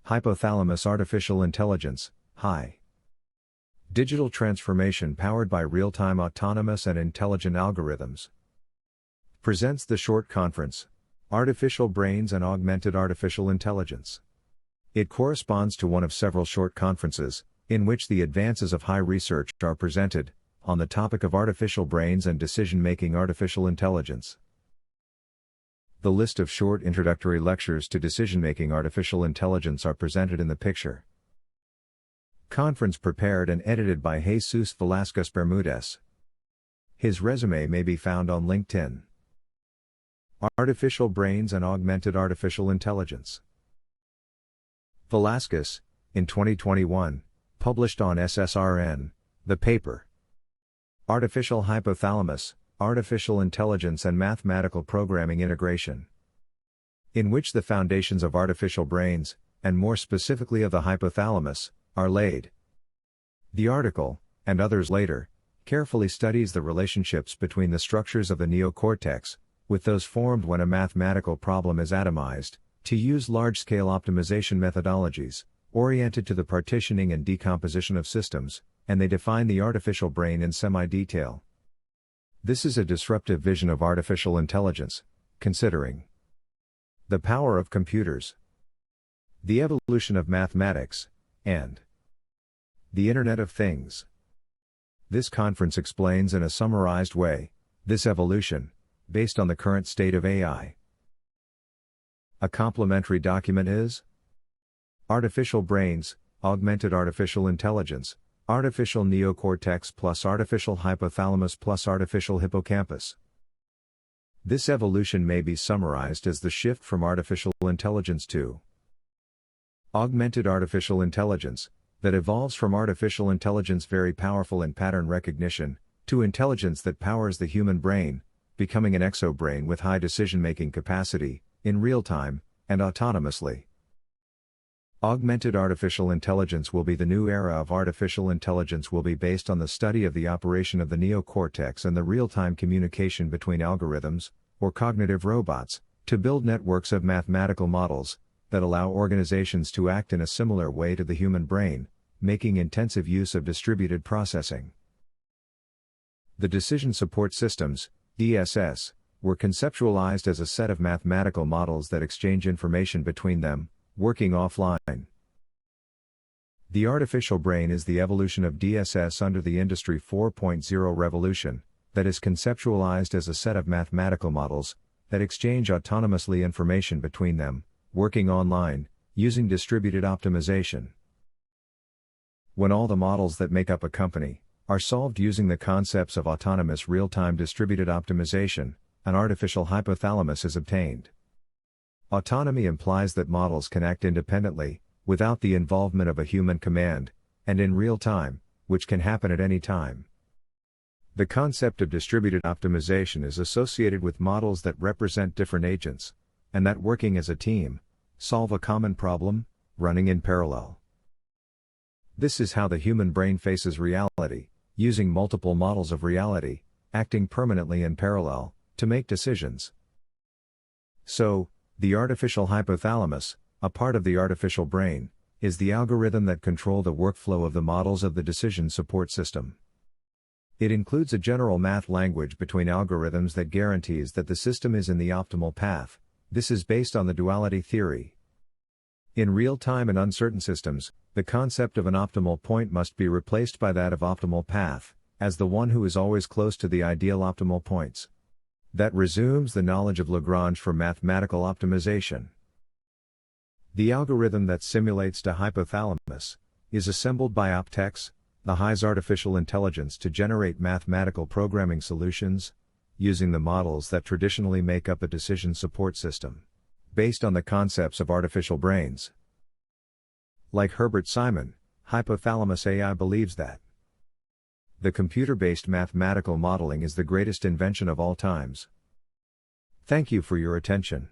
Hypothalamus Artificial Intelligence, HI. Digital transformation powered by real-time autonomous and intelligent algorithms. Presents the short conference, Artificial Brains and Augmented Artificial Intelligence. It corresponds to one of several short conferences, in which the advances of HI research are presented, on the topic of artificial brains and decision-making artificial intelligence. The list of short introductory lectures to decision-making artificial intelligence are presented in the picture. Conference prepared and edited by Jesus Velasquez Bermudez. His resume may be found on LinkedIn. Artificial Brains and Augmented Artificial Intelligence. Velasquez, in 2021, published on SSRN, the paper Artificial Hypothalamus, Artificial Intelligence and Mathematical Programming Integration, in which the foundations of artificial brains, and more specifically of the hypothalamus, are laid. The article, and others later, carefully studies the relationships between the structures of the neocortex, with those formed when a mathematical problem is atomized, to use large-scale optimization methodologies, oriented to the partitioning and decomposition of systems, and they define the artificial brain in semi-detail. This is a disruptive vision of artificial intelligence, considering the power of computers, the evolution of mathematics, and the Internet of Things. This conference explains in a summarized way this evolution, based on the current state of AI. A complementary document is Artificial Brains, Augmented Artificial Intelligence, Artificial Neocortex plus Artificial Hypothalamus plus Artificial Hippocampus. This evolution may be summarized as the shift from artificial intelligence to augmented artificial intelligence, that evolves from artificial intelligence very powerful in pattern recognition, to intelligence that powers the human brain, becoming an exobrain with high decision-making capacity, in real time, and autonomously. Augmented artificial intelligence will be the new era of artificial intelligence will be based on the study of the operation of the neocortex and the real-time communication between algorithms, or cognitive robots, to build networks of mathematical models, that allow organizations to act in a similar way to the human brain, making intensive use of distributed processing. The decision support systems, DSS, were conceptualized as a set of mathematical models that exchange information between them, working offline. The artificial brain is the evolution of DSS under the Industry 4.0 revolution, that is conceptualized as a set of mathematical models, that exchange autonomously information between them, working online, using distributed optimization. When all the models that make up a company are solved using the concepts of autonomous real-time distributed optimization, an artificial hypothalamus is obtained. Autonomy implies that models can act independently, without the involvement of a human command, and in real time, which can happen at any time. The concept of distributed optimization is associated with models that represent different agents, and that working as a team, solve a common problem, running in parallel. This is how the human brain faces reality, using multiple models of reality, acting permanently in parallel, to make decisions. So, the artificial hypothalamus, a part of the artificial brain, is the algorithm that control the workflow of the models of the decision support system. It includes a general math language between algorithms that guarantees that the system is in the optimal path. This is based on the duality theory. In real-time and uncertain systems, the concept of an optimal point must be replaced by that of optimal path, as the one who is always close to the ideal optimal points. That resumes the knowledge of Lagrange for mathematical optimization. The algorithm that simulates the hypothalamus is assembled by Optex, the HI's artificial intelligence to generate mathematical programming solutions, using the models that traditionally make up a decision support system, based on the concepts of artificial brains. Like Herbert Simon, Hypothalamus AI believes that the computer-based mathematical modeling is the greatest invention of all times. Thank you for your attention.